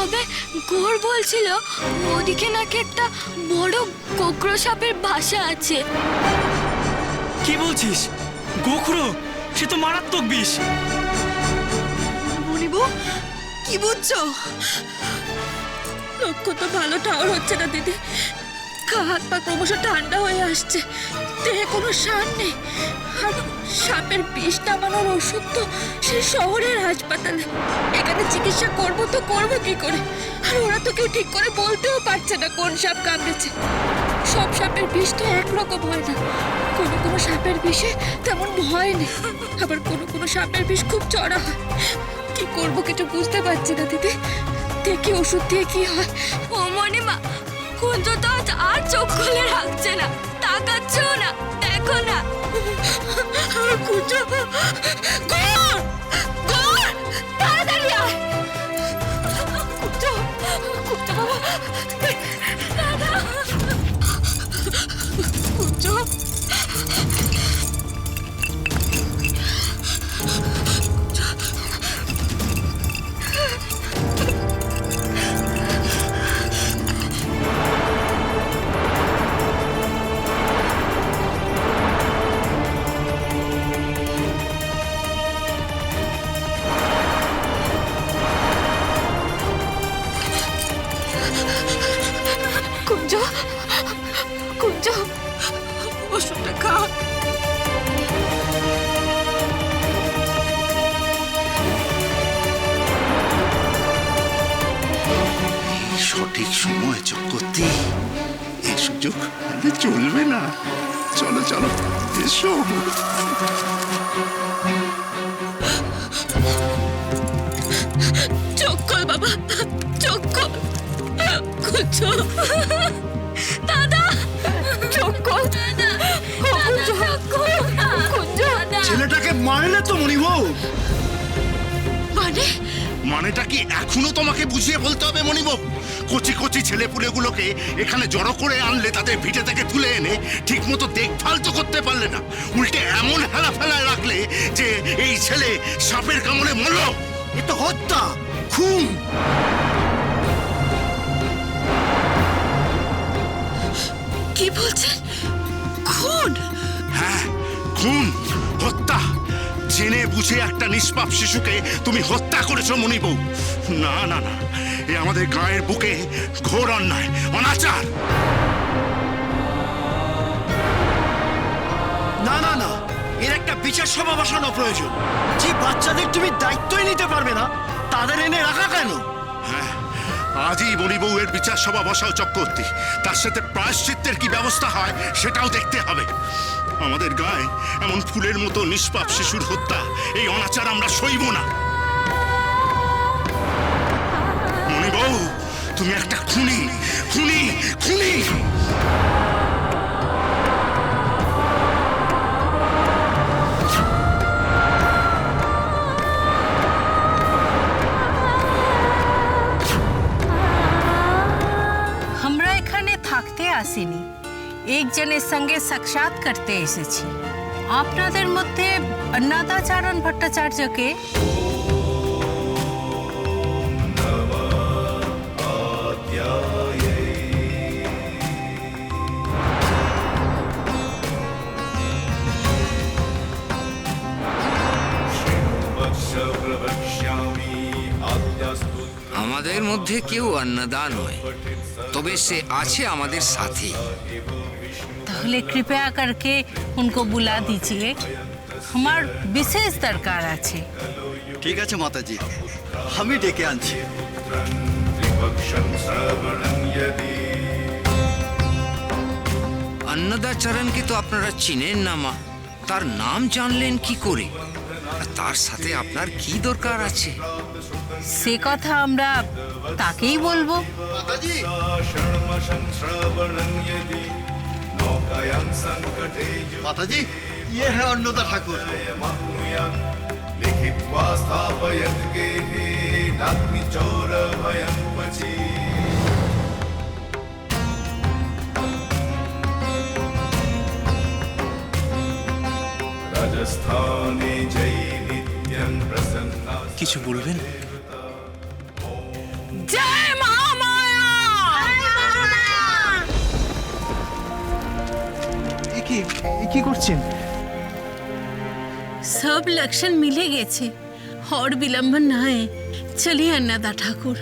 তবে গোর বলছিল ওদিকে নাকি একটা বড় কোকড়ো সাপের বাসা আছে। কি বলছিস? গোখরো? সে তো মারাত্মক বিষ। মনিবু, কি বুঝছো? লক্ষ্য তো ভালো টাওয়ার হচ্ছে না দিদি। গা হাত পা ক্রমশ ঠান্ডা হয়ে আসছে, দেহে কোনো সার নেই। আর সাপের বিষ নামানোর ওষুধ তো সেই শহরের হাসপাতালে। এখানে চিকিৎসা করবো তো করবো কি করে? আর ওরা তো কেউ ঠিক করে বলতেও পারছে না কোন সাপ কামড়েছে। সব সাপের বিষ তো একরকম হয় না। কোনো কোনো সাপের বিষে তেমন ভয় নেই, আবার কোনো কোনো সাপের বিষ খুব চড়া হয়। কি করবো কিছু বুঝতে পারছি না দিদি। দেখি ওষুধ দিয়ে কি হয়। ও মণিমা, কুঞ্জ তো আজ আর চোখ খুলে রাখছে না, তাকাচ্ছেও না। দেখো না। কুঞ্জ, গোর, গোর, তাড়াতাড়ি আয়। কুঞ্জ, কুঞ্জ বাবা, দাদা, কুঞ্জ। কুঞ্জ, কুঞ্জ, ওষুধটা খা। সঠিক সময় চক্রবর্তী, এই সুযোগ চলবে না। চলো চলো, এসো। চোখ খোল বাবা, চোখ খোল। কুঞ্জ, দাদা, চোখ খোল। দাদা, ও কুঞ্জ, চোখ খোলো না। কুঞ্জ। ছেলেটাকে মারলে তো মণিবউ? মানে মানেটা কি এখনো তোমাকে বুঝিয়ে বলতে হবে মণিবউ? কচি কচি ছেলেপুলেগুলোকে এখানে জড়ো করে আনলে, তাদের ভিটে থেকে তুলে এনে ঠিক মতো দেখভাল তো করতে পারলে না, উল্টে এমন হেলা ফেলায় রাখলে যে এই ছেলে সাপের কামড়ে মরল। এ তো হত্যা, খুন। কি বলছেন? খুন? হ্যাঁ, খুন, হত্যা। জেনে বুঝে একটা নিষ্পাপ শিশুকে তুমি হত্যা করেছো মণিবউ। না না না, এ আমাদের গায়ের বুকে ঘোর অন্যায়, অনাচার। না না না, এর একটা বিচার সভা বসানো প্রয়োজন। যে বাচ্চাদের তুমি দায়িত্বই নিতে পারবে না, তাদের এনে রাখা কেন? হ্যাঁ, আজই মণিবউ এর বিচার সভা বসাও চক্রবর্তী। তার সাথে প্রায়শ্চিত্তের কি ব্যবস্থা হয় সেটাও দেখতে হবে। আমাদের গায়ে এমন ফুলের মতো নিষ্পাপ শিশুর হত্যা, এই অনাচার আমরা সইব না। মণিবউ, তুমি একটা খুনি, খুনি, খুনি। আমরা এখানে থাকতে আসিনি, একজনের সঙ্গে সাক্ষাৎ করতে এসেছি। আপনাদের মধ্যে অন্নদাচরণ ভট্টাচার্যকে আমাদের মধ্যে কেউ অন্নদা নয়, তবে সে আছে আমাদের সাথে। তাহলে कृपया करके उनको बुला दीजिए, हमार विशेष दरकार আছে। ঠিক আছে মাতাজি, আমি ডেকে আনছি। অন্নদাচরণকে তো আপনারা চিনেন না মা, তার নাম জানলেন কি করে? আর তার সাথে আপনার কি দরকার আছে? সে কথা আমরা তাকেই বলবো। মাতাজি, ইয়ে হ্যাঁ অন্নদা ঠাকুর। কিছু বলবেন? জয় কি করছেন? सब लक्षण मिले গেছে और विलंब ना है। चलिए अन्नदा ठाकुर,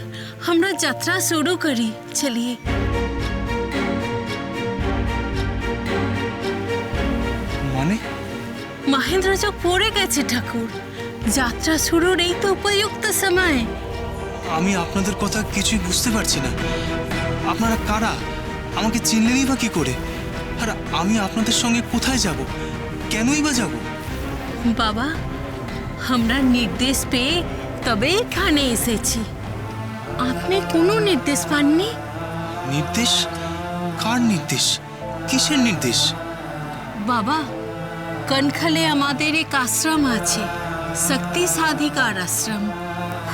हमरा यात्रा शुरू करी। चलिए। মানে মহেন্দ্র চোখ পড়ে গেছে ঠাকুর। যাত্রা শুরুর এই তো উপযুক্ত সময়। আমি আপনাদের কথা কিছুই বুঝতে পারছি না। আপনারা কারা? আমাকে চিনলেনই বা কি করে? আর আমি আপনাদের সঙ্গে কোথায় যাব? কেনই বা যাব? বাবা, আমরা নির্দেশ পেয়ে তবে এখানে এসেছি। আপনি কোনো নির্দেশ পাননি? নির্দেশ? কার নির্দেশ? কিসের নির্দেশ? বাবা, কনখালে আমাদের এক আশ্রম আছে, শক্তি সাধিকার আশ্রম।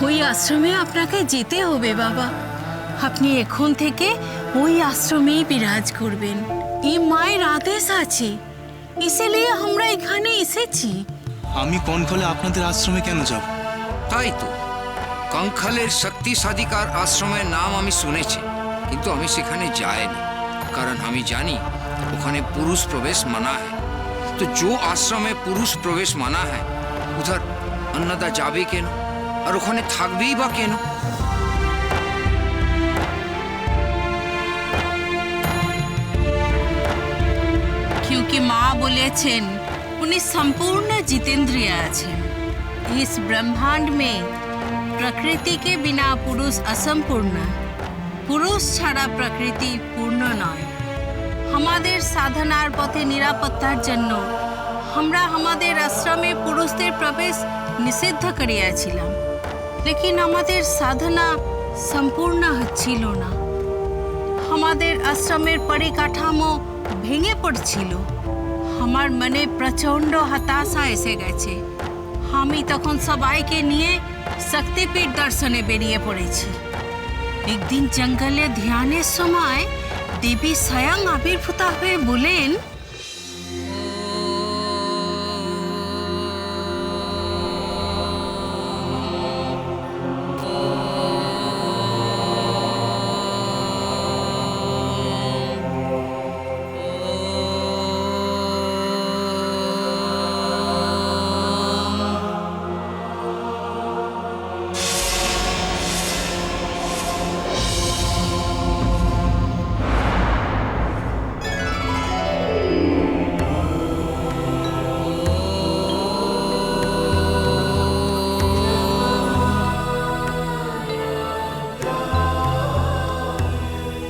ওই আশ্রমে আপনাকে যেতে হবে বাবা। আপনি এখন থেকে ওই আশ্রমেই বিরাজ করবেন। এই মায়ের আদেশ আছে, ইসলিয়ে আমরা এখানে এসেছি। আমি কনখলে আপনাদের আশ্রমে কেন যাব? তাই তো, কঙ্খালের শক্তি সাধিকার আশ্রমের নাম আমি শুনেছি, কিন্তু আমি সেখানে যাইনি, কারণ আমি জানি ওখানে পুরুষ প্রবেশ মানা है। तो जो आश्रम में पुरुष प्रवेश माना है उधर अन्नदा जाबे केन और ओखाने थाकबेई बा केन? क्योंकि माँ बोलेছেন उन्हें संपूर्ण जितेंद्रिय आছেন। इस ब्रह्मांड में प्रकृति के बिना पुरुष असंपूर्ण, पुरुष ছাড়া प्रकृति पूर्ण নয়। আমাদের সাধনার পথে নিরাপত্তার জন্য আমরা আমাদের আশ্রমে পুরুষদের প্রবেশ নিষিদ্ধ করিয়াছিলাম, লেকিন আমাদের সাধনা সম্পূর্ণ হচ্ছিল না। আমাদের আশ্রমের পরিকাঠামো ভেঙে পড়ছিল। আমার মনে প্রচণ্ড হতাশা এসে গেছে। আমি তখন সবাইকে নিয়ে শক্তিপীঠ দর্শনে বেরিয়ে পড়েছি। একদিন জঙ্গলে ধ্যানের সময় দেবী স্বয়ং আবির্ভূতা হয়ে বলেন,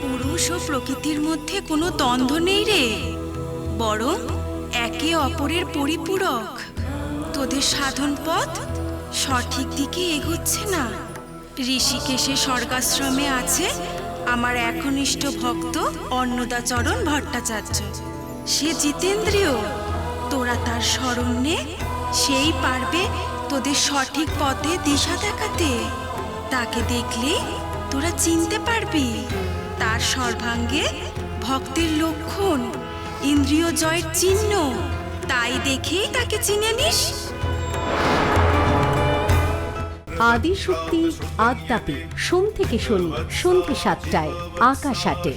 পুরুষ ও প্রকৃতির মধ্যে কোনো দ্বন্দ্ব নেই রে, বরং একে অপরের পরিপূরক। তোদের সাধন পথ সঠিক দিকে এগোচ্ছে না। ঋষিকেশে স্বর্গাশ্রমে আছে আমার একনিষ্ঠ ভক্ত অন্নদাচরণ ভট্টাচার্য। সে জিতেন্দ্রিয়, তোরা তার শরণ নে, সেই পারবে তোদের সঠিক পথে দিশা দেখাতে। তাকে দেখলে তোরা চিনতে পারবি। তার সর্বাঙ্গে ভক্তের লক্ষণ, ইন্দ্রিয় জয়ের চিহ্ন। তাই দেখেই তাকে চিনে নিস। আদি শক্তি আদ্যাপি সোম থেকে শনি সন্ধ্যে ৭টায় আকাশ আটে।